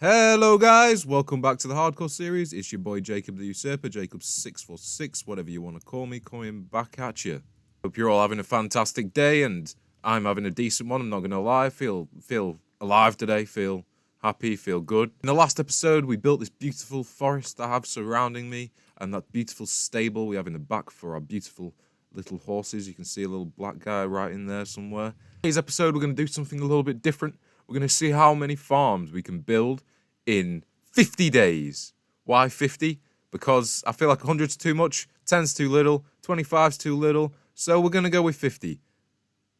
Hello guys, welcome back to the Hardcore series. It's your boy Jacob the Usurper, Jacob646, whatever you want to call me, coming back at you. Hope you're all having a fantastic day, and I'm having a decent one, I'm not going to lie. Feel alive today, feel happy, feel good. In the last episode, we built this beautiful forest I have surrounding me, and that beautiful stable we have in the back for our beautiful little horses. You can see a little black guy right in there somewhere. Today's episode, we're going to do something a little bit different. We're going to see how many farms we can build in 50 days. Why 50? Because I feel like 100's too much, 10's too little, 25's too little, so we're going to go with 50.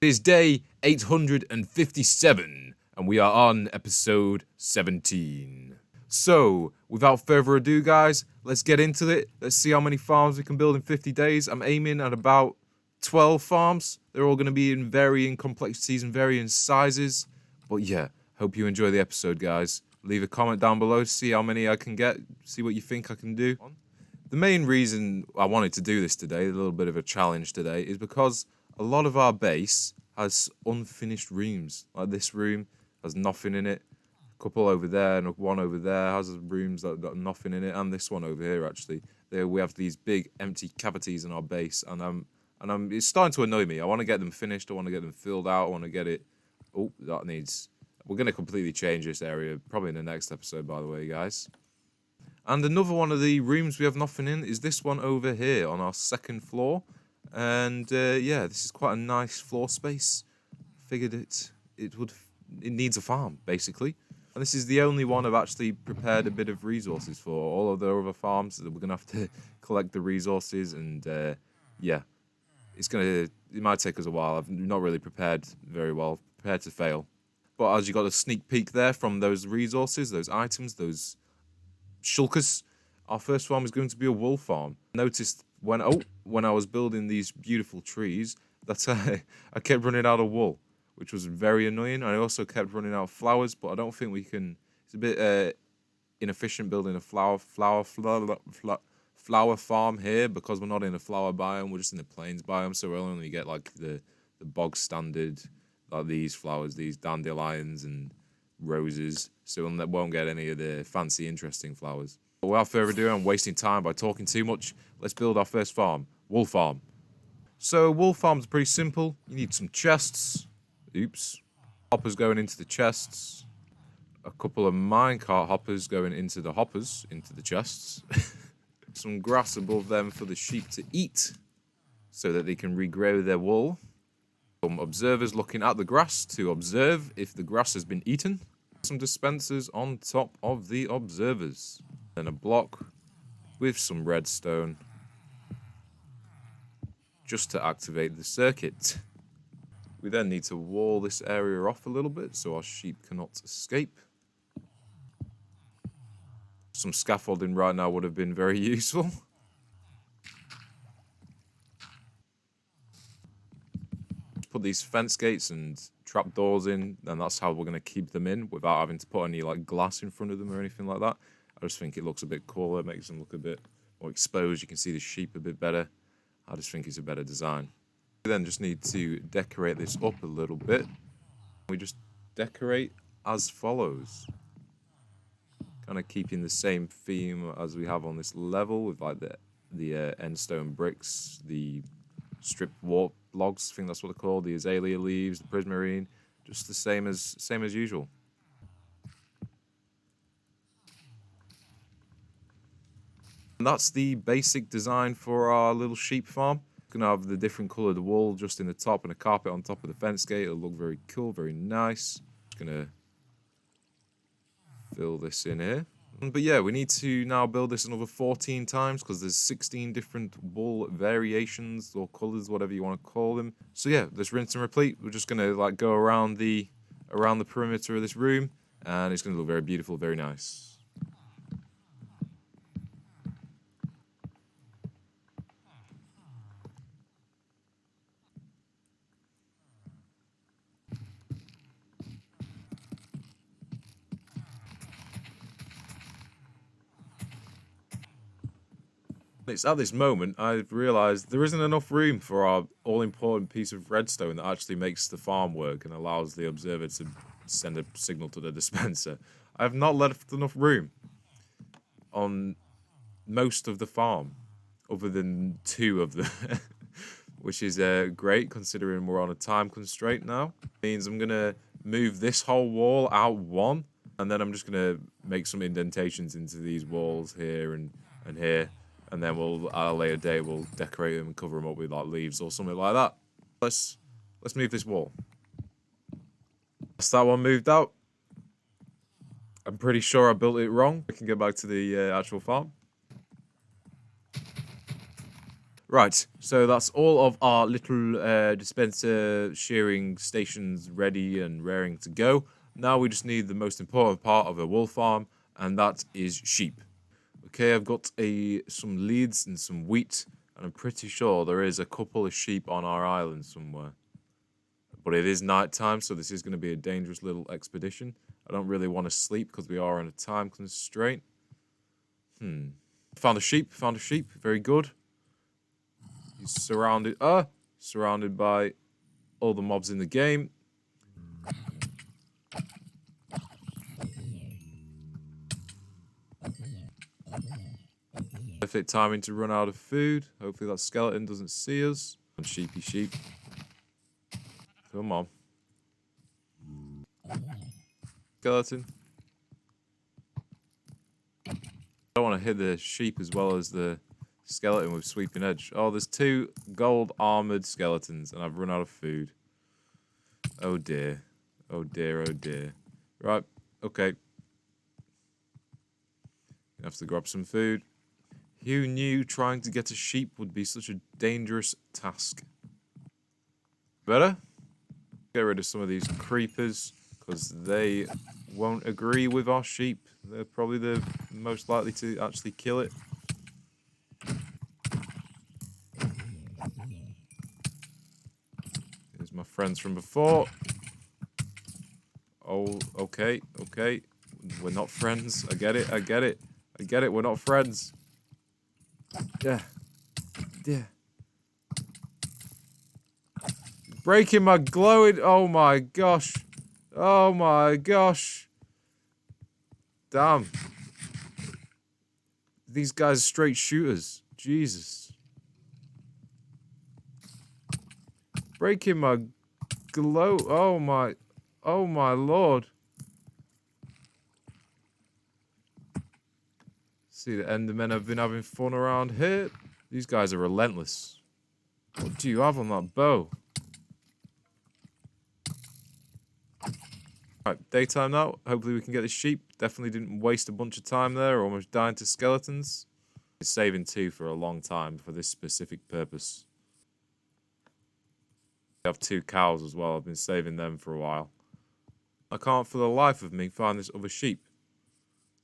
It is day 857, and we are on episode 17. So, without further ado, guys, let's get into it. Let's see how many farms we can build in 50 days. I'm aiming at about 12 farms. They're all going to be in varying complexities and varying sizes. But yeah, hope you enjoy the episode, guys. Leave a comment down below to see how many I can get, see what you think I can do. The main reason I wanted to do this today, a little bit of a challenge today, is because a lot of our base has unfinished rooms. Like this room has nothing in it. A couple over there and one over there has rooms that got nothing in it, and this one over here actually. We have these big empty cavities in our base, and it's starting to annoy me. I want to get them finished. I want to get them filled out. I want to get it. Oh, that needs. We're going to completely change this area, probably in the next episode, by the way, guys. And another one of the rooms we have nothing in is this one over here on our second floor. And yeah, this is quite a nice floor space. Figured it needs a farm, basically. And this is the only one I've actually prepared a bit of resources for. All of the other farms, we're going to have to collect the resources, and yeah. It might take us a while. I've not really prepared very well. Prepared to fail. But as you got a sneak peek there from those resources, those items, those shulkers, our first farm is going to be a wool farm. Noticed when I was building these beautiful trees that I kept running out of wool, which was very annoying. I also kept running out of flowers, but I don't think we can. It's a bit inefficient building a flower farm here because we're not in a flower biome. We're just in the plains biome, so we'll only get like the bog standard. Like these flowers, these dandelions and roses, so we won't get any of the fancy, interesting flowers. But without further ado, I'm wasting time by talking too much. Let's build our first farm, wool farm. So wool farms are pretty simple. You need some chests. Oops. Hoppers going into the chests. A couple of minecart hoppers going into the hoppers, into the chests. Some grass above them for the sheep to eat, so that they can regrow their wool. Some observers looking at the grass to observe if the grass has been eaten. Some dispensers on top of the observers. Then a block with some redstone just to activate the circuit. We then need to wall this area off a little bit so our sheep cannot escape. Some scaffolding right now would have been very useful. Put these fence gates and trap doors in, and that's how we're going to keep them in without having to put any like glass in front of them or anything like that. I just think it looks a bit cooler, makes them look a bit more exposed. You can see the sheep a bit better. I just think it's a better design. We then just need to decorate this up a little bit. We just decorate as follows. Kind of keeping the same theme as we have on this level with like the end stone bricks, the stripped warp logs, I think that's what they're called, the azalea leaves, the prismarine, just the same as usual. And that's the basic design for our little sheep farm. Gonna have the different coloured wool just in the top and a carpet on top of the fence gate. It'll look very cool, very nice. Just gonna fill this in here. But yeah, we need to now build this another 14 times because there's 16 different wool variations or colours, whatever you want to call them. So yeah, let's rinse and repeat. We're just gonna like go around the perimeter of this room, and it's gonna look very beautiful, very nice. It's at this moment I've realised there isn't enough room for our all-important piece of redstone that actually makes the farm work and allows the observer to send a signal to the dispenser. I have not left enough room on most of the farm, other than 2 of them, which is great considering we're on a time constraint now. Means I'm gonna move this whole wall out 1, and then I'm just gonna make some indentations into these walls here and here, and then at a later date we'll decorate them and cover them up with like leaves or something like that. Let's move this wall. That's that one moved out. I'm pretty sure I built it wrong. We can go back to the actual farm. Right, so that's all of our little dispenser shearing stations ready and raring to go. Now we just need the most important part of a wool farm, and that is sheep. Okay, I've got some leads and some wheat, and I'm pretty sure there is a couple of sheep on our island somewhere. But it is night time, so this is going to be a dangerous little expedition. I don't really want to sleep because we are on a time constraint. Found a sheep, very good. He's surrounded by all the mobs in the game. Perfect timing to run out of food. Hopefully that skeleton doesn't see us. Sheepy sheep. Come on. Skeleton. I don't want to hit the sheep as well as the skeleton with sweeping edge. Oh, there's 2 gold armored skeletons, and I've run out of food. Oh dear. Oh dear, oh dear. Right, okay. Have to grab some food. Who knew trying to get a sheep would be such a dangerous task? Better get rid of some of these creepers, because they won't agree with our sheep. They're probably the most likely to actually kill it. Here's my friends from before. Oh, okay, okay. We're not friends. I get it, I get it. I get it, we're not friends. Yeah. Yeah. Breaking my glowing... Oh my gosh. Oh my gosh. Damn. These guys are straight shooters. Jesus. Breaking my glow... Oh my... Oh my lord. See, the Endermen have been having fun around here. These guys are relentless. What do you have on that bow? Right, daytime now. Hopefully we can get the sheep. Definitely didn't waste a bunch of time there, almost dying to skeletons. Been saving 2 for a long time for this specific purpose. I have 2 cows as well. I've been saving them for a while. I can't for the life of me find this other sheep.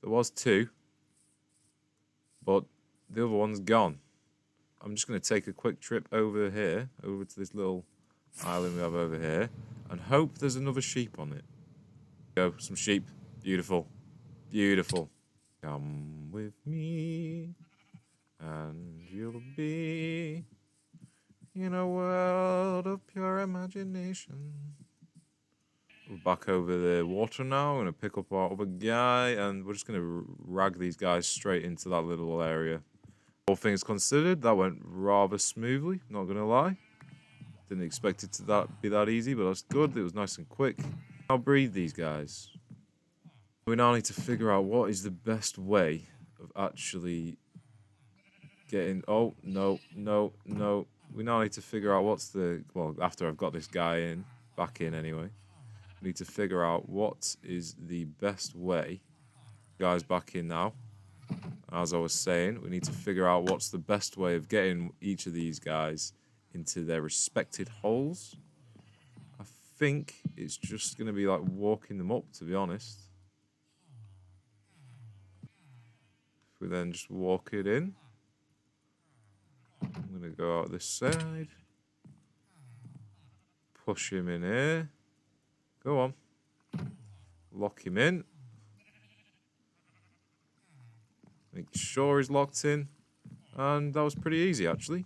There was 2. But the other one's gone. I'm just going to take a quick trip over here, over to this little island we have over here, and hope there's another sheep on it. Go, some sheep. Beautiful. Beautiful. Come with me, and you'll be in a world of pure imagination. We're back over the water now. I'm going to pick up our other guy, and we're just going to rag these guys straight into that little area. All things considered, that went rather smoothly, not going to lie. Didn't expect it to be that easy, but that's good. It was nice and quick. I'll breed these guys. We now need to figure out what is the best way of actually getting... Oh, no, no, no. We now need to figure out what's the... Well, after I've got this guy back in anyway. We need to figure out what is the best way. Guys back in now. As I was saying, we need to figure out what's the best way of getting each of these guys into their respected holes. I think it's just going to be like walking them up, to be honest. If we then just walk it in. I'm going to go out this side. Push him in here. Go on. Lock him in. Make sure he's locked in. And that was pretty easy, actually.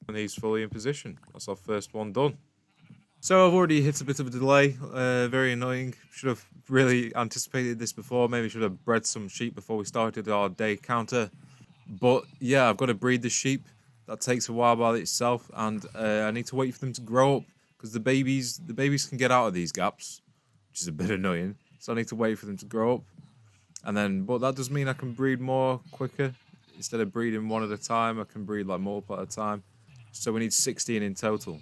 And he's fully in position. That's our first one done. So I've already hit a bit of a delay, very annoying. Should have really anticipated this before. Maybe should have bred some sheep before we started our day counter. But yeah, I've got to breed the sheep. That takes a while by itself, and I need to wait for them to grow up because the babies can get out of these gaps, which is a bit annoying. So I need to wait for them to grow up, and then but that does mean I can breed more quicker. Instead of breeding one at a time, I can breed like multiple at a time. So we need 16 in total.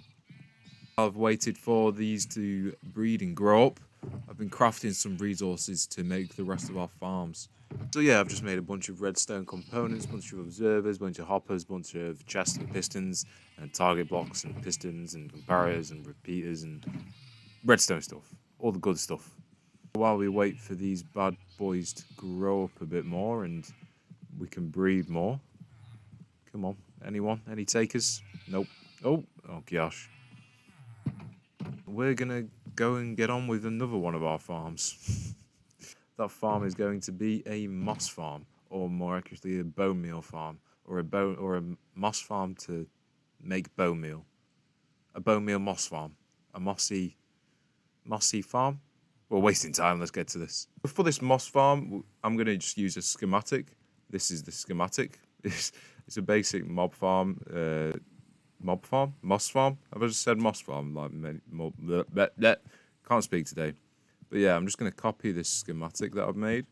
I've waited for these to breed and grow up. I've been crafting some resources to make the rest of our farms. So yeah, I've just made a bunch of redstone components, bunch of observers, bunch of hoppers, bunch of chests and pistons, and target blocks and pistons and comparators and repeaters and redstone stuff. All the good stuff. While we wait for these bad boys to grow up a bit more and we can breed more. Come on, anyone? Any takers? Nope. Oh gosh. We're gonna go and get on with another one of our farms. That farm is going to be a moss farm, or more accurately, a bone meal farm, or a moss farm to make bone meal. A bone meal moss farm, a mossy farm. We're wasting time. Let's get to this. For this moss farm, I'm gonna just use a schematic. This is the schematic. It's a basic moss farm. Moss farm. Have I just said moss farm? Like can't speak today. But yeah, I'm just going to copy this schematic that I've made.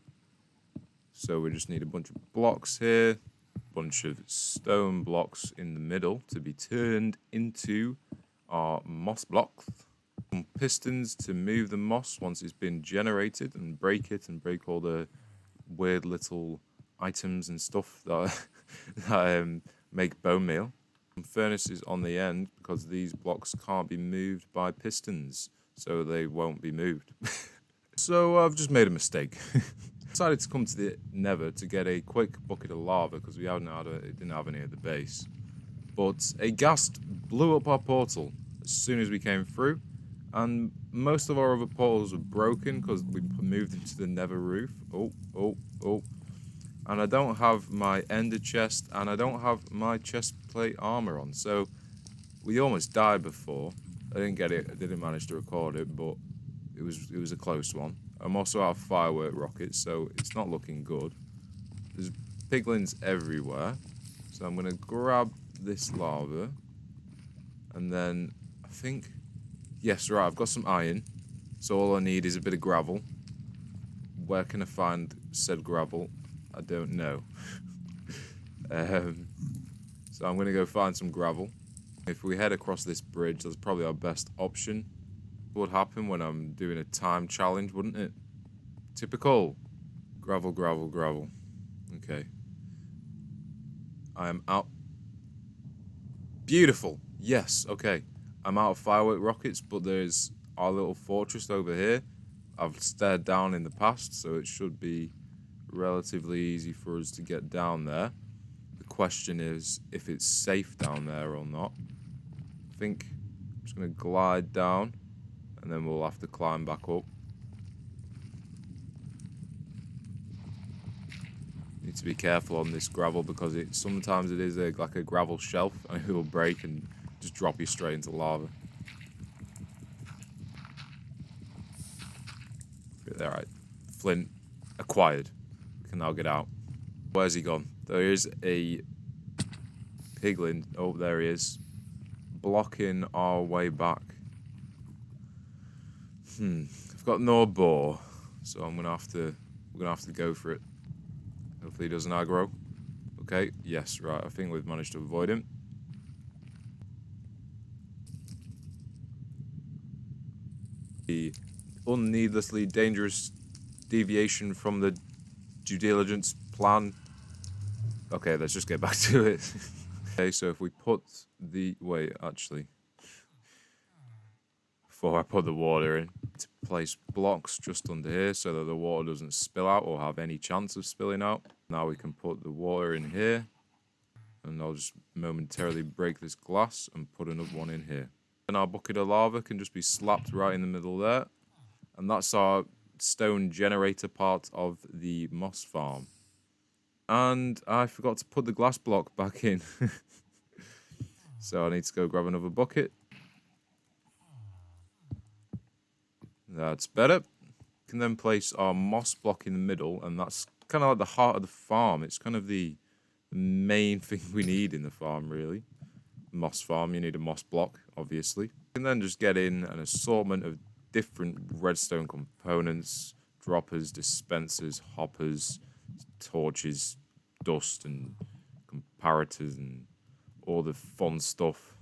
So we just need a bunch of blocks here, a bunch of stone blocks in the middle to be turned into our moss blocks. Some pistons to move the moss once it's been generated and break it and break all the weird little items and stuff that make bone meal. Some furnaces on the end because these blocks can't be moved by pistons, so they won't be moved. So I've just made a mistake. Decided to come to the Nether to get a quick bucket of lava because we didn't have any at the base. But a ghast blew up our portal as soon as we came through, and most of our other portals were broken because we moved them to the Nether roof. Oh. And I don't have my ender chest, and I don't have my chest plate armor on, so we almost died before. I didn't get it. I didn't manage to record it, but it was a close one. I'm also out of firework rockets, so it's not looking good. There's piglins everywhere, so I'm gonna grab this lava, and then I think, yes, right. I've got some iron, so all I need is a bit of gravel. Where can I find said gravel? I don't know. So I'm gonna go find some gravel. If we head across this bridge, that's probably our best option. What would happen when I'm doing a time challenge, wouldn't it? Typical. Gravel. Okay. I am out. Beautiful. Yes, okay. I'm out of firework rockets, but there's our little fortress over here. I've stared down in the past, so it should be relatively easy for us to get down there. The question is if it's safe down there or not. I think I'm just going to glide down, and then we'll have to climb back up. Need to be careful on this gravel because sometimes it is like a gravel shelf, and it will break and just drop you straight into lava. Alright, flint acquired. We can now get out. Where's he gone? There is a piglin. Oh, there he is. Blocking our way back. I've got no boar, so we're gonna have to go for it. Hopefully he doesn't aggro. Okay, yes, right. I think we've managed to avoid him. The unneedlessly dangerous deviation from the due diligence plan. Okay, let's just get back to it. Okay, so if we put the... Wait, actually. Before I put the water in, to place blocks just under here so that the water doesn't spill out or have any chance of spilling out. Now we can put the water in here. And I'll just momentarily break this glass and put another one in here. And our bucket of lava can just be slapped right in the middle there. And that's our stone generator part of the moss farm. And I forgot to put the glass block back in. So I need to go grab another bucket. That's better. We can then place our moss block in the middle, and that's kind of like the heart of the farm. It's kind of the main thing we need in the farm, really. Moss farm, you need a moss block, obviously. You can then just get in an assortment of different redstone components, droppers, dispensers, hoppers, torches, dust, and comparators, and all the fun stuff.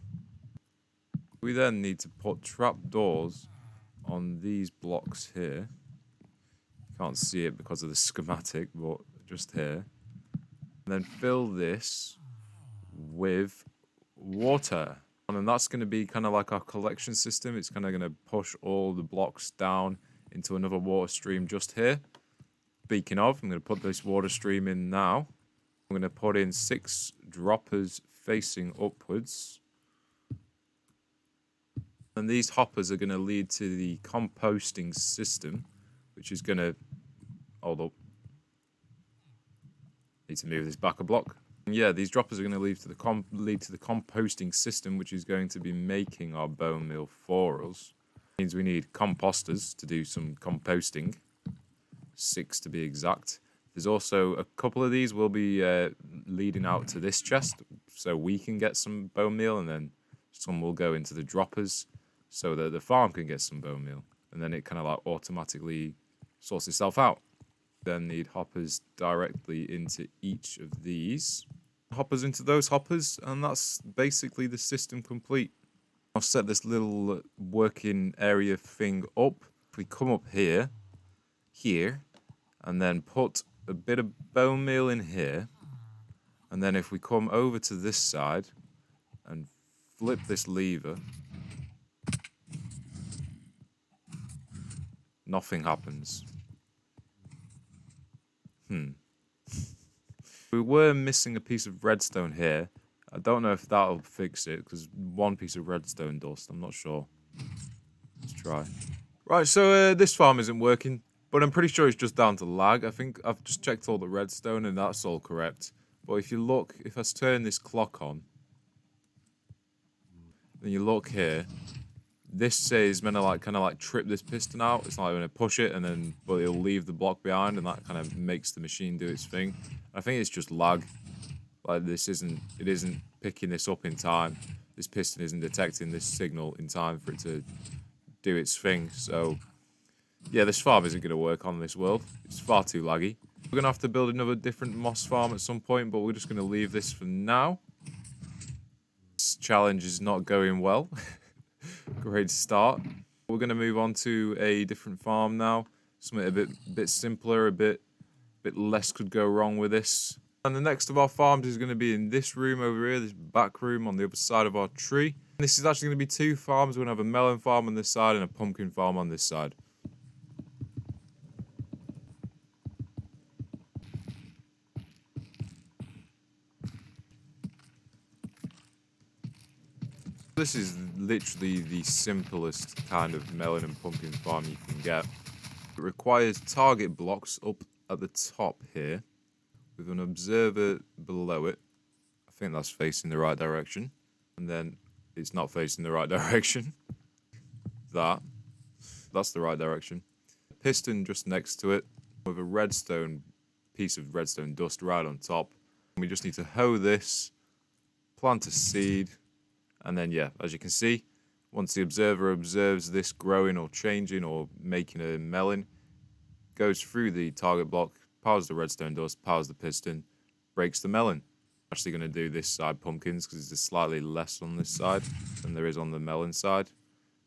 We then need to put trapdoors on these blocks here. Can't see it because of the schematic, but just here. And then fill this with water. And then that's going to be kind of like our collection system. It's kind of going to push all the blocks down into another water stream just here. Speaking of, I'm going to put this water stream in now. I'm going to put in 6 droppers facing upwards. And these hoppers are going to lead to the composting system, which is going to... Hold up. Need to move this back a block. And yeah, these droppers are going to lead to the composting system, which is going to be making our bone meal for us. It means we need composters to do some composting. 6 to be exact. There's also a couple of these will be leading out to this chest, so we can get some bone meal, and then some will go into the droppers, so that the farm can get some bone meal, and then it kind of like automatically sorts itself out. Then need hoppers directly into each of these. Hoppers into those hoppers, and that's basically the system complete. I'll set this little working area thing up. If we come up here, and then put a bit of bone meal in here, and then if we come over to this side and flip this lever, nothing happens. We were missing a piece of redstone here. I don't know if that'll fix it, because 1 piece of redstone dust. I'm not sure. Let's try. Right, so this farm isn't working, but I'm pretty sure it's just down to lag. I think I've just checked all the redstone and that's all correct. But if you look, if I turn this clock on, then you look here, this says meant to like kind of like trip this piston out. It's not like going to push it, and then but it'll leave the block behind, and that kind of makes the machine do its thing. I think it's just lag. Like it isn't picking this up in time. This piston isn't detecting this signal in time for it to do its thing. So yeah, this farm isn't going to work on this world. It's far too laggy. We're going to have to build another different moss farm at some point, but we're just going to leave this for now. This challenge is not going well. Great start. We're going to move on to a different farm now. Something a bit simpler, a bit less could go wrong with this. And the next of our farms is going to be in this room over here, this back room on the other side of our tree. And this is actually going to be 2 farms. We're going to have a melon farm on this side and a pumpkin farm on this side. This is literally the simplest kind of melon and pumpkin farm you can get. It requires target blocks up at the top here, with an observer below it. I think that's facing the right direction. And then it's not facing the right direction. That's the right direction. Piston just next to it, with a piece of redstone dust right on top. And we just need to hoe this, plant a seed, and then yeah, as you can see, once the observer observes this growing or changing or making a melon, goes through the target block, powers the redstone dust, powers the piston, breaks the melon. I'm actually going to do this side pumpkins because there's slightly less on this side than there is on the melon side.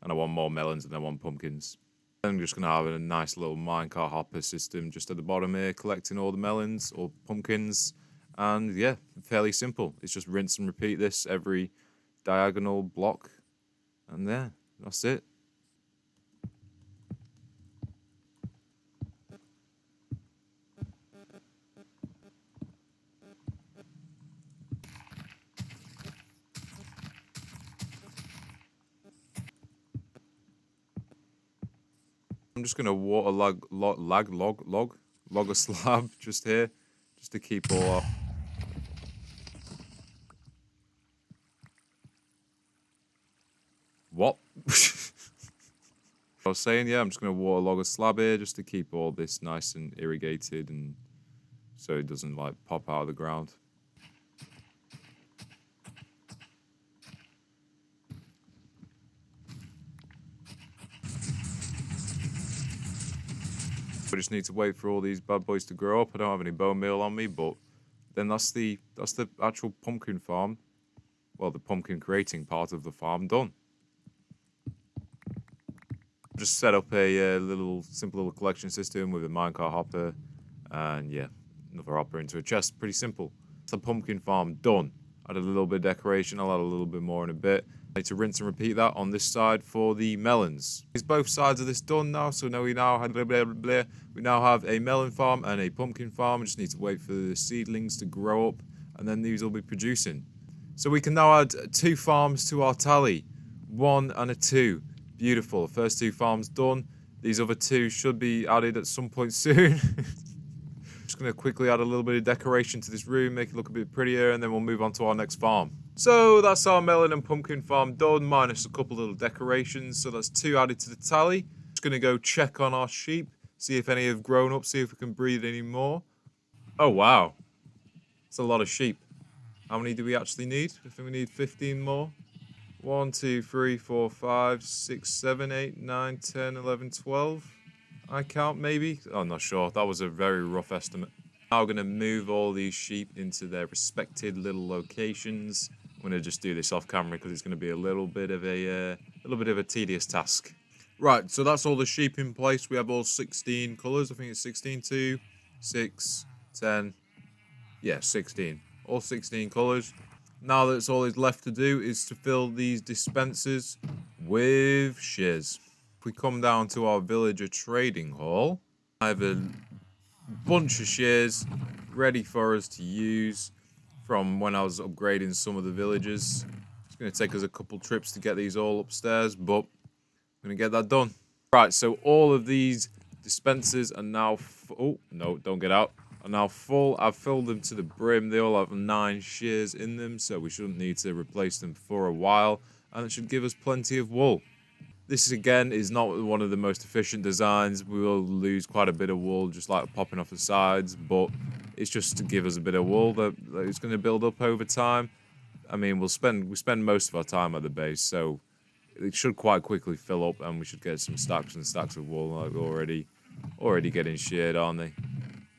And I want more melons than I want pumpkins. I'm just going to have a nice little minecart hopper system just at the bottom here, collecting all the melons or pumpkins. And yeah, fairly simple. It's just rinse and repeat this every diagonal block. And there, that's it. I'm just gonna water log a slab just here, just to keep all up. What? I was saying, yeah, I'm just going to waterlog a slab here just to keep all this nice and irrigated and so it doesn't like pop out of the ground. We just need to wait for all these bad boys to grow up. I don't have any bone meal on me, but then that's the actual pumpkin farm. Well, the pumpkin creating part of the farm done. Just set up a simple little collection system with a minecart hopper, and yeah, another hopper into a chest. Pretty simple. It's the pumpkin farm done. Add a little bit of decoration. I'll add a little bit more in a bit. I need to rinse and repeat that on this side for the melons. Is both sides of this done now? So now we now have a melon farm and a pumpkin farm. We just need to wait for the seedlings to grow up, and then these will be producing. So we can now add 2 farms to our tally. 1 and a 2. Beautiful. First 2 farms done. These other 2 should be added at some point soon. Just going to quickly add a little bit of decoration to this room, make it look a bit prettier, and then we'll move on to our next farm. So that's our melon and pumpkin farm done, minus a couple little decorations. So that's 2 added to the tally. Just going to go check on our sheep, see if any have grown up, see if we can breed any more. Oh, wow. It's a lot of sheep. How many do we actually need? I think we need 15 more. 1, 2, 3, 4, 5, 6, 7, 8, 9, 10, 11, 12. I count maybe. Oh, I'm not sure. That was a very rough estimate. Now we're going to move all these sheep into their respected little locations. I'm going to just do this off camera because it's going to be a little bit of a tedious task. Right, so that's all the sheep in place. We have all 16 colours. I think it's 16, 2, 6, 10. Yeah, 16. All 16 colours. Now that's all is left to do is to fill these dispensers with shiz. If we come down to our villager trading hall, I have a bunch of shares ready for us to use from when I was upgrading some of the villagers. It's going to take us a couple trips to get these all upstairs, but I'm going to get that done. Right, so all of these dispensers are now oh, no, don't get out. Are now full. I've filled them to the brim. They all have 9 shears in them, so we shouldn't need to replace them for a while, and it should give us plenty of wool. This, again, is not one of the most efficient designs. We will lose quite a bit of wool just like popping off the sides, but it's just to give us a bit of wool that is going to build up over time. I mean, we spend most of our time at the base, so it should quite quickly fill up, and we should get some stacks and stacks of wool like already getting sheared, aren't they?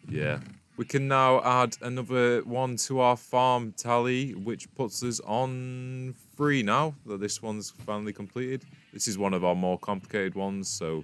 Yeah. We can now add another 1 to our farm tally, which puts us on 3 now that this one's finally completed. This is one of our more complicated ones, so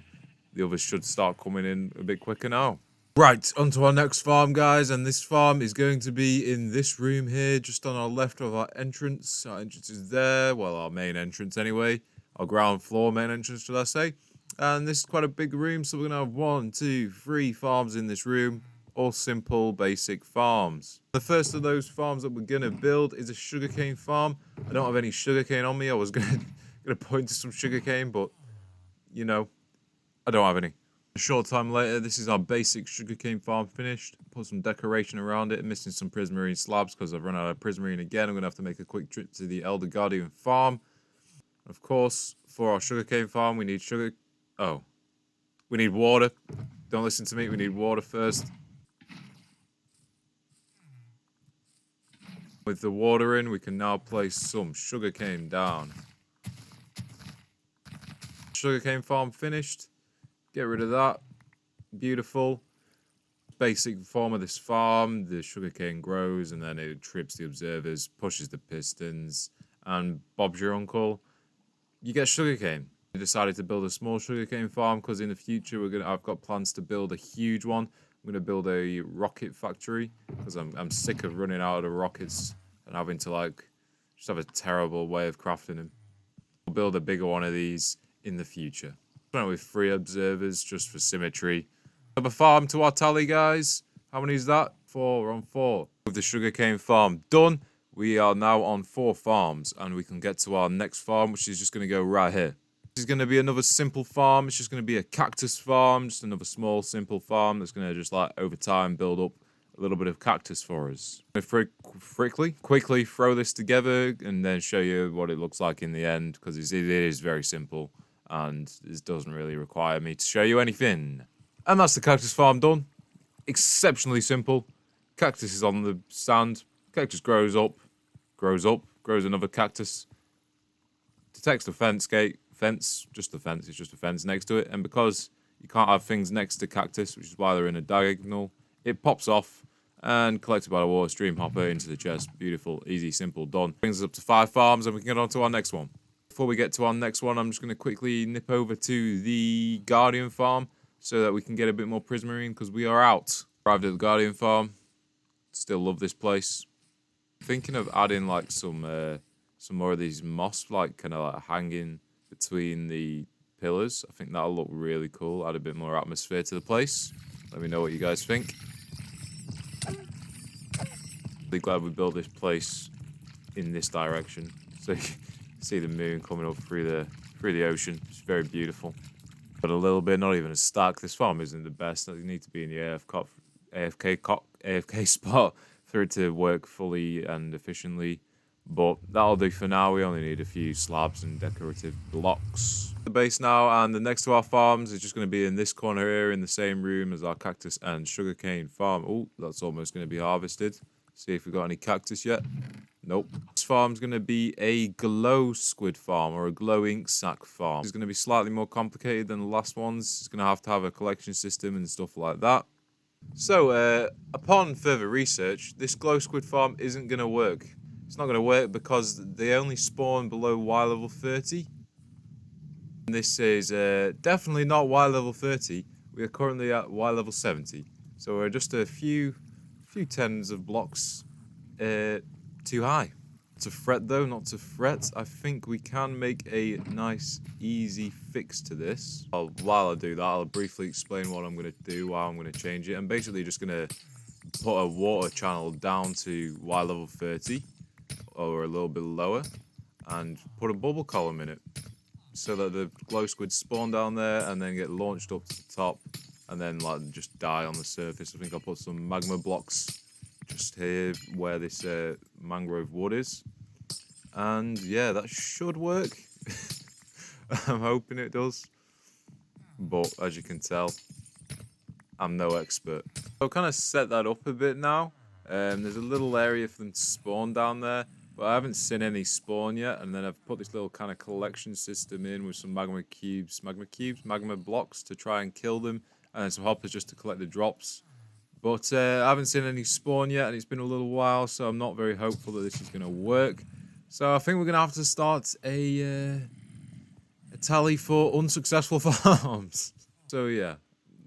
the others should start coming in a bit quicker now. Right, on to our next farm, guys, and this farm is going to be in this room here, just on our left of our entrance. Our entrance is there, well, our main entrance anyway. Our ground floor main entrance, should I say. And this is quite a big room, so we're going to have 1, 2, 3 farms in this room. All simple, basic farms. The first of those farms that we're going to build is a sugarcane farm. I don't have any sugarcane on me. I was going to point to some sugarcane, but, you know, I don't have any. A short time later, this is our basic sugarcane farm finished. Put some decoration around it. Missing some prismarine slabs because I've run out of prismarine again. I'm going to have to make a quick trip to the Elder Guardian farm. Of course, for our sugarcane farm, we need we need water. Don't listen to me. We need water first. With the water in, we can now place some sugarcane down. Sugarcane farm finished. Get rid of that. Beautiful. Basic form of this farm. The sugarcane grows and then it trips the observers, pushes the pistons, and Bob's your uncle. You get sugarcane. I decided to build a small sugarcane farm because in the future I've got plans to build a huge one. I'm going to build a rocket factory because I'm sick of running out of the rockets and having to just have a terrible way of crafting them. We'll build a bigger one of these in the future. With 3 observers just for symmetry. Have a farm to our tally, guys. How many is that? 4. We're on 4. With the sugarcane farm done, we are now on 4 farms and we can get to our next farm, which is just going to go right here. This is going to be another simple farm. It's just going to be a cactus farm, just another small, simple farm that's going to just over time build up a little bit of cactus for us. I'm going to quickly throw this together and then show you what it looks like in the end because it is very simple. and it doesn't really require me to show you anything. And that's the cactus farm done. Exceptionally simple. Cactus is on the stand. Cactus grows up, grows another cactus. Detects the fence gate. Fence, just the fence, it's just a fence next to it. And because you can't have things next to cactus, which is why they're in a diagonal, it pops off and collected by the water stream hopper into the chest. Beautiful, easy, simple, done. Brings us up to 5 farms and we can get on to our next one. Before we get to our next one, I'm just going to quickly nip over to the Guardian farm so that we can get a bit more prismarine because we are out. Arrived at the Guardian farm. Still love this place. Thinking of adding like some more of these moss, like kind of like hanging between the pillars. I think that'll look really cool. Add a bit more atmosphere to the place. Let me know what you guys think. Really glad we built this place in this direction, so you can see the moon coming up through the ocean. It's very beautiful. But a little bit, not even a stack. This farm isn't the best. You need to be in the AFK spot for it to work fully and efficiently. But that'll do for now. We only need a few slabs and decorative blocks. The base now, and the next to our farms is just going to be in this corner here, in the same room as our cactus and sugarcane farm. Oh, that's almost going to be harvested. See if we've got any cactus yet. Nope. This farm's going to be a glow squid farm, or a glow ink sac farm. It's going to be slightly more complicated than the last ones. It's going to have a collection system and stuff like that. So, upon further research, this glow squid farm isn't going to work. It's not going to work because they only spawn below Y level 30. And this is definitely not Y level 30. We are currently at Y level 70. So we're just a few tens of blocks too high. Not to fret though, not to fret. I think we can make a nice, easy fix to this. While I do that, I'll briefly explain what I'm going to do, why I'm going to change it. I'm basically just going to put a water channel down to Y level 30. Or a little bit lower, and put a bubble column in it so that the glow squids spawn down there and then get launched up to the top and then like just die on the surface. I think I'll put some magma blocks just here where this mangrove wood is, and yeah, that should work. I'm hoping it does, but as you can tell, I'm no expert. I'll kind of set that up a bit now. There's a little area for them to spawn down there, but I haven't seen any spawn yet. And then I've put this little kind of collection system in with some magma blocks to try and kill them, and then some hoppers just to collect the drops. But I haven't seen any spawn yet, and it's been a little while, so I'm not very hopeful that this is going to work. So I think we're going to have to start a tally for unsuccessful farms. So yeah,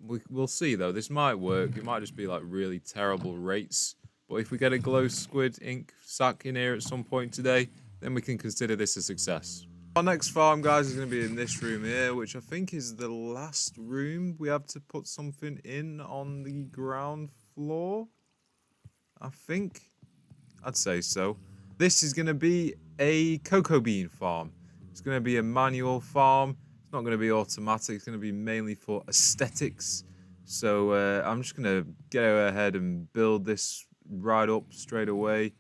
we'll see though. This might work. It might just be like really terrible rates. But if we get a glow squid ink sac in here at some point today, then we can consider this a success. Our next farm, guys, is going to be in this room here, which I think is the last room we have to put something in on the ground floor. I think. I'd say so. This is going to be a cocoa bean farm. It's going to be a manual farm. It's not going to be automatic. It's going to be mainly for aesthetics. So I'm just going to go ahead and build this right up straight away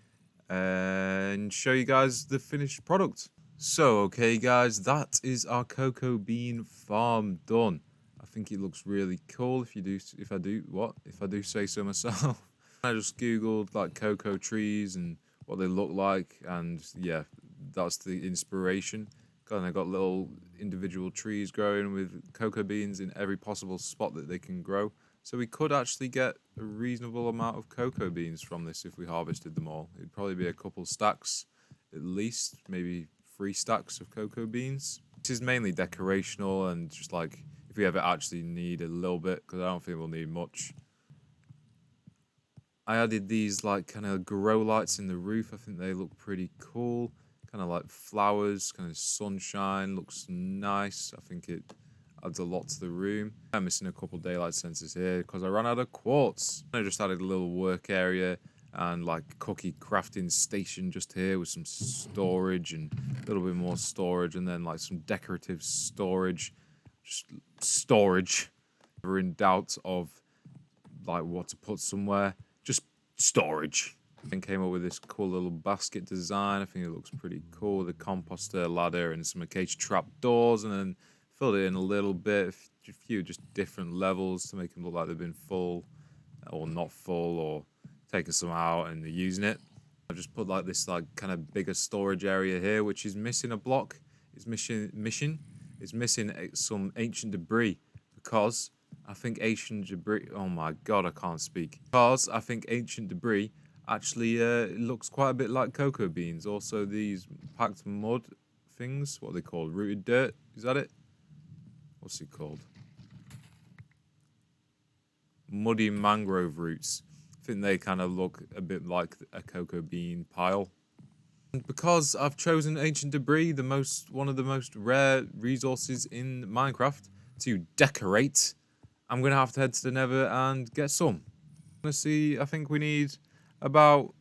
and show you guys the finished product. So, okay guys, that is our cocoa bean farm done. I think it looks really cool if I do say so myself. I just googled like cocoa trees and what they look like, and yeah, that's the inspiration. Kind of got little individual trees growing with cocoa beans in every possible spot that they can grow. So we could actually get a reasonable amount of cocoa beans from this if we harvested them all. It'd probably be a couple stacks at least, maybe 3 stacks of cocoa beans. This is mainly decorational and just like if we ever actually need a little bit, because I don't think we'll need much. I added these like kind of grow lights in the roof. I think they look pretty cool. Kind of like flowers, kind of sunshine, looks nice. I think it adds a lot to the room. I'm missing a couple daylight sensors here because I ran out of quartz. I just added a little work area and like cookie crafting station just here with some storage and a little bit more storage, and then like some decorative storage. Just storage. We're in doubt of like what to put somewhere. Just storage. And came up with this cool little basket design. I think it looks pretty cool. The composter ladder and some acacia trap doors, and then Filled it in a little bit, a few just different levels to make them look like they've been full or not full, or taking some out and using it. I've just put like this like kind of bigger storage area here, which is missing a block. It's missing some ancient debris, because I think ancient debris. Oh my god, I can't speak. Because I think ancient debris actually looks quite a bit like cocoa beans. Also, these packed mud things, what are they called? Rooted dirt? Is that it? What's it called? Muddy mangrove roots. I think they kind of look a bit like a cocoa bean pile. And because I've chosen ancient debris, one of the most rare resources in Minecraft, to decorate, I'm gonna have to head to the Nether and get some. Let's see. I think we need about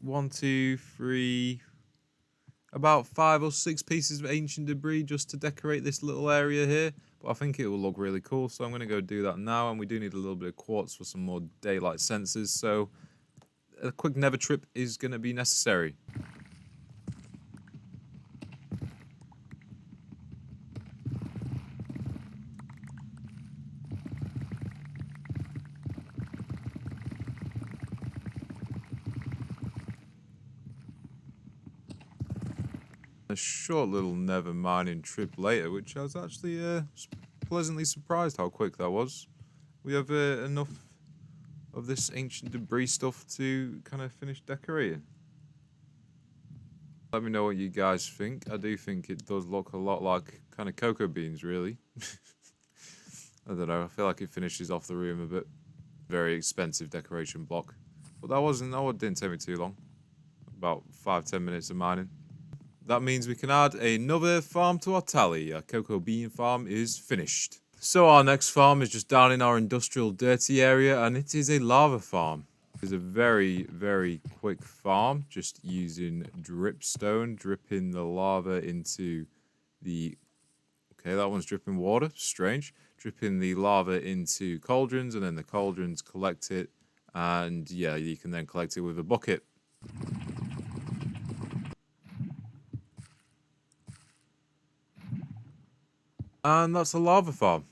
1, 2, 3, about 5 or 6 pieces of ancient debris just to decorate this little area here. But I think it will look really cool, so I'm going to go do that now. And we do need a little bit of quartz for some more daylight sensors, so a quick Nether trip is going to be necessary. A short little Nether mining trip later, which I was actually pleasantly surprised how quick that was. We have enough of this ancient debris stuff to kind of finish decorating. Let me know what you guys think. I do think it does look a lot like kind of cocoa beans, really. I don't know, I feel like it finishes off the room a bit. Very expensive decoration block. But that didn't take me too long. About 5-10 minutes of mining. That means we can add another farm to our tally. Our cocoa bean farm is finished. So our next farm is just down in our industrial dirty area, and it is a lava farm. It's a very, very quick farm, just using dripstone, dripping the lava into the... Okay, that one's dripping water, strange. Dripping the lava into cauldrons, and then the cauldrons collect it, and yeah, you can then collect it with a bucket. And that's a lava farm.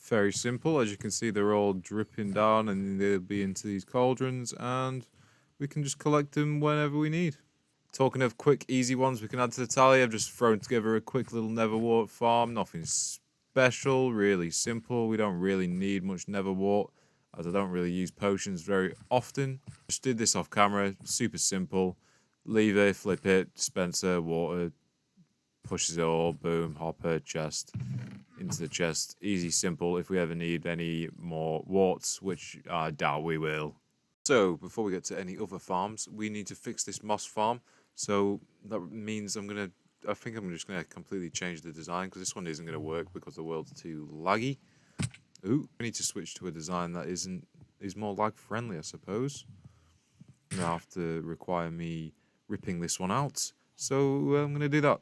Very simple. As you can see, they're all dripping down and they'll be into these cauldrons, and we can just collect them whenever we need. Talking of quick, easy ones we can add to the tally, I've just thrown together a quick little Netherwart farm. Nothing special, really simple. We don't really need much Netherwart, as I don't really use potions very often. Just did this off camera, super simple. Lever, flip it, dispenser, water, pushes it all, boom, hopper, chest, into the chest. Easy, simple, if we ever need any more warts, which I doubt we will. So, before we get to any other farms, we need to fix this moss farm. So, that means I think I'm just going to completely change the design, because this one isn't going to work because the world's too laggy. Ooh, we need to switch to a design that is more lag-friendly, I suppose. Now have to require me ripping this one out. So, I'm going to do that.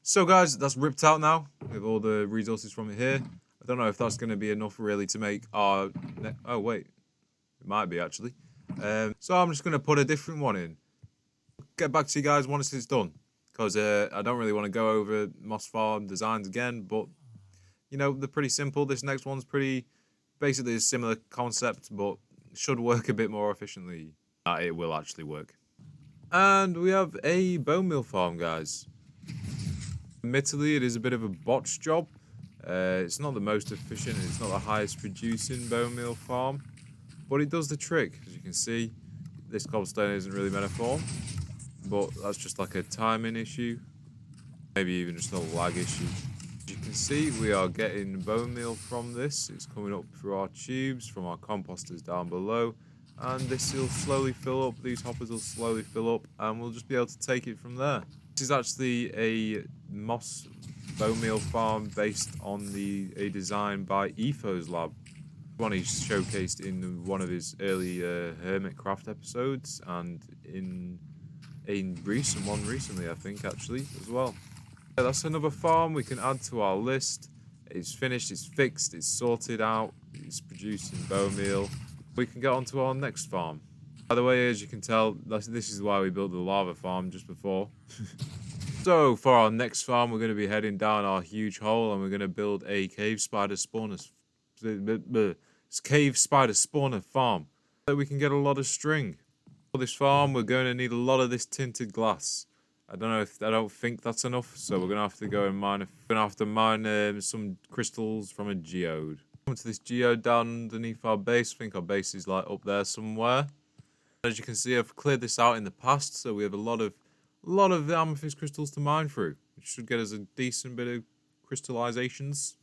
So guys, that's ripped out now, with all the resources from it here. I don't know if that's going to be enough really to make our... Oh wait, it might be actually. So I'm just going to put a different one in. Get back to you guys once it's done. Because I don't really want to go over Moss Farm designs again, but you know, they're pretty simple. This next one's basically a similar concept, but should work a bit more efficiently. It will actually work. And we have a bone meal farm, guys. Admittedly, it is a bit of a botched job. It's not the most efficient, it's not the highest producing bone meal farm, but it does the trick. As you can see, this cobblestone isn't really meant to form, but that's just like a timing issue, maybe even just a lag issue. As you can see, we are getting bone meal from this. It's coming up through our tubes from our composters down below, and this will slowly fill up. These hoppers will slowly fill up, and we'll just be able to take it from there. This is actually a moss bone meal farm based on a design by Ethos Lab. One he's showcased in one of his early Hermitcraft episodes, and in a recent one recently, I think, actually, as well. Yeah, that's another farm we can add to our list. It's finished, it's fixed, it's sorted out, it's producing bone meal. We can get on to our next farm. By the way, as you can tell, this is why we built the lava farm just before. So for our next farm, we're going to be heading down our huge hole and we're going to build a cave spider spawner farm so we can get a lot of string. For this farm, we're going to need a lot of this tinted glass. I don't think that's enough, so we're gonna have to go and mine. We're gonna have to mine some crystals from a geode. Come to this geode down underneath our base. I think our base is like up there somewhere. As you can see, I've cleared this out in the past, so we have a lot of amethyst crystals to mine through, which should get us a decent bit of crystallizations.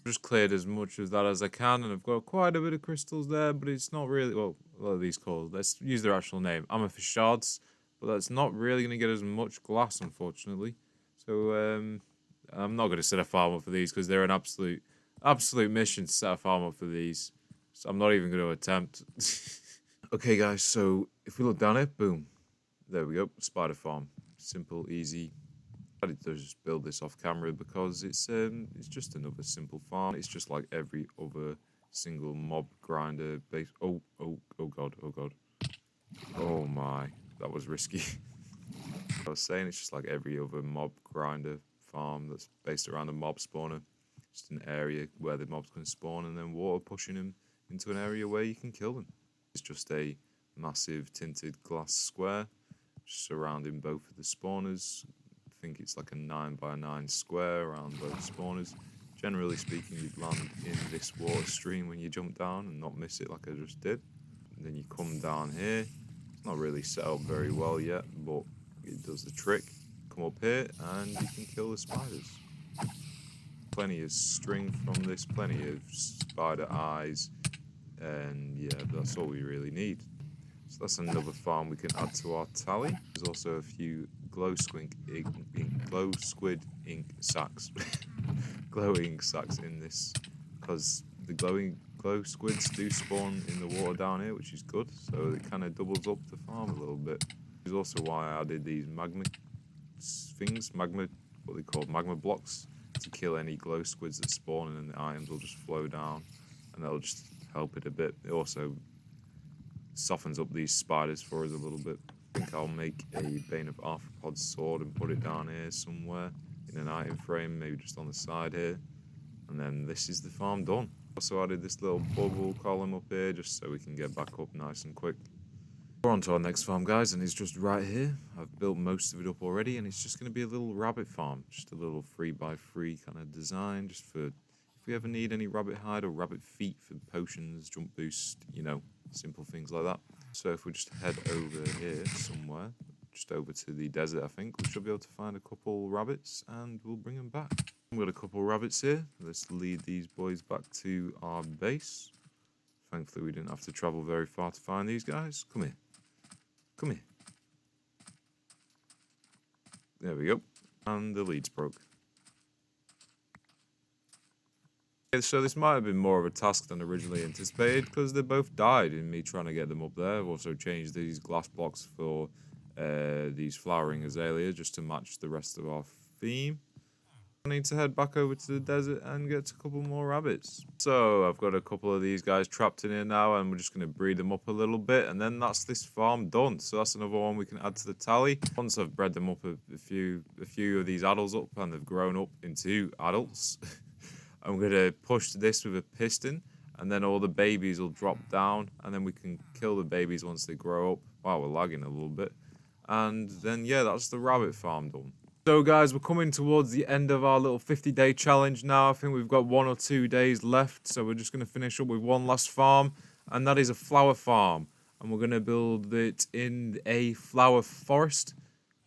Just cleared as much of that as I can, and I've got quite a bit of crystals there, but it's not really, well, what are these called? Let's use their actual name, amethyst shards, but that's not really going to get us much glass, unfortunately. So I'm not going to set a farm up for these because they're an absolute mission to set a farm up for these. So I'm not even going to attempt. Okay, guys, so if we look down here, boom, there we go, spider farm, simple, easy. I decided to just build this off camera because it's just another simple farm. It's just like every other single mob grinder base. Oh god. Oh my, that was risky. I was saying it's just like every other mob grinder farm that's based around a mob spawner. Just an area where the mobs can spawn and then water pushing them into an area where you can kill them. It's just a massive tinted glass square surrounding both of the spawners. I think it's like a 9x9 square around both spawners. Generally speaking, you'd land in this water stream when you jump down and not miss it like I just did. And then you come down here. It's not really set up very well yet, but it does the trick. Come up here and you can kill the spiders. Plenty of string from this, plenty of spider eyes, and yeah, that's all we really need. So that's another farm we can add to our tally. There's also a few glow squid ink sacks. Glow ink sacks in this, because the glow squids do spawn in the water down here, which is good. So it kind of doubles up the farm a little bit. Which is also why I added these magma blocks, to kill any glow squids that spawn, and then the items will just flow down, and that'll just help it a bit. It also softens up these spiders for us a little bit. I think I'll make a Bane of Arthropod sword and put it down here somewhere in an item frame, maybe just on the side here. And then this is the farm done. Also added this little bubble column up here just so we can get back up nice and quick. We're on to our next farm, guys, and it's just right here. I've built most of it up already, and it's just going to be a little rabbit farm. Just a little 3x3 kind of design, just for if we ever need any rabbit hide or rabbit feet for potions, jump boost, you know, simple things like that. So if we just head over here somewhere, just over to the desert, I think, we should be able to find a couple rabbits, and we'll bring them back. We've got a couple rabbits here. Let's lead these boys back to our base. Thankfully, we didn't have to travel very far to find these guys. Come here. Come here. There we go. And the leads broke. So this might have been more of a task than originally anticipated, because they both died in me trying to get them up there. I've also changed these glass blocks for these flowering azaleas just to match the rest of our theme. I need to head back over to the desert and get a couple more rabbits. So I've got a couple of these guys trapped in here now, and we're just going to breed them up a little bit, and then that's this farm done. So that's another one we can add to the tally. Once I've bred them up a few of these adults up, and they've grown up into adults, I'm going to push this with a piston, and then all the babies will drop down, and then we can kill the babies once they grow up. Wow, we're lagging a little bit. And then, yeah, that's the rabbit farm done. So, guys, we're coming towards the end of our little 50-day challenge now. I think we've got 1 or 2 days left, so we're just going to finish up with one last farm, and that is a flower farm. And we're going to build it in a flower forest.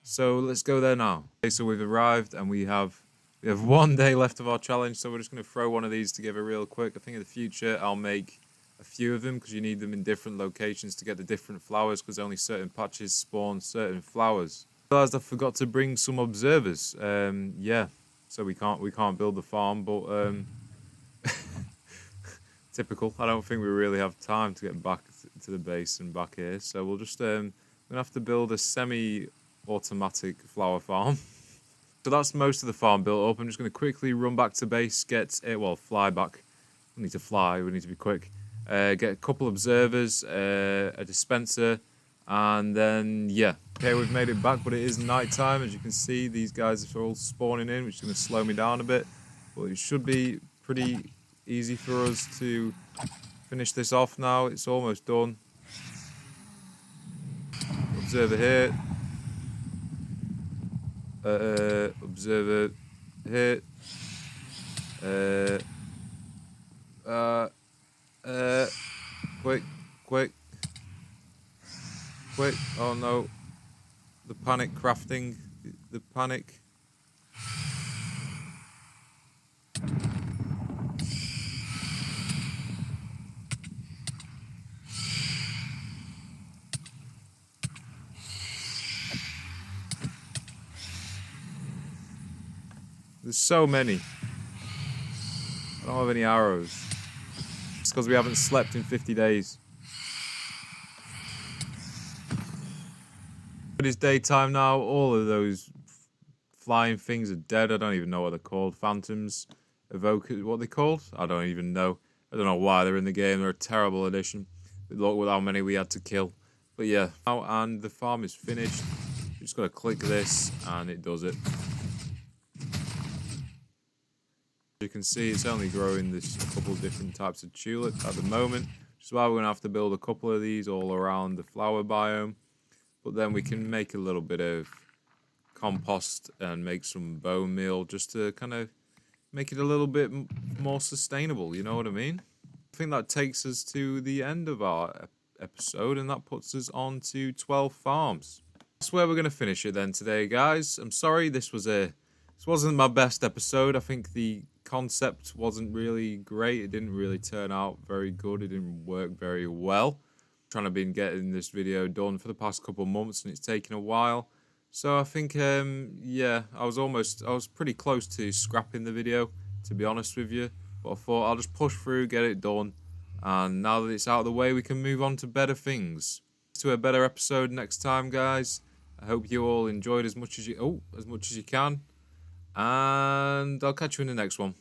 So, let's go there now. Okay, so we've arrived, and we have 1 day left of our challenge, so we're just going to throw one of these together real quick. I think in the future I'll make a few of them, because you need them in different locations to get the different flowers, because only certain patches spawn certain flowers. I realized I forgot to bring some observers. Yeah, so we can't build the farm, but typical. I don't think we really have time to get back to the base and back here, so we'll just we're gonna have to build a semi-automatic flower farm. So that's most of the farm built up. I'm just going to quickly run back to base, fly back. We need to fly, we need to be quick. Get a couple observers, a dispenser, And then, yeah. Okay, we've made it back, but it is night time. As you can see, these guys are all spawning in, which is going to slow me down a bit. But it should be pretty easy for us to finish this off now. It's almost done. Observer here. Observer here. Quick, quick. Quick. Oh no. The panic crafting. The panic. There's so many. I don't have any arrows. It's because we haven't slept in 50 days. It is daytime now. All of those flying things are dead. I don't even know what they're called. Phantoms, evokers, what are they called? I don't even know. I don't know why they're in the game. They're a terrible addition. Look with how many we had to kill. But yeah, now and the farm is finished. You just gotta click this and it does it. As you can see, it's only growing this couple of different types of tulip at the moment, which is why we're gonna have to build a couple of these all around the flower biome. But then we can make a little bit of compost and make some bone meal just to kind of make it a little bit more sustainable, you know what I mean? I think that takes us to the end of our episode, and that puts us on to 12 farms. That's where we're going to finish it then today, guys. I'm sorry this wasn't my best episode. I think the concept wasn't really great. It didn't really turn out very good. It didn't work very well. I'm trying to be getting this video done for the past couple of months, and it's taken a while. So I think, yeah, I was pretty close to scrapping the video, to be honest with you. But I thought I'll just push through, get it done. And now that it's out of the way, we can move on to better things. To a better episode next time, guys. I hope you all enjoyed as much as you can. And I'll catch you in the next one.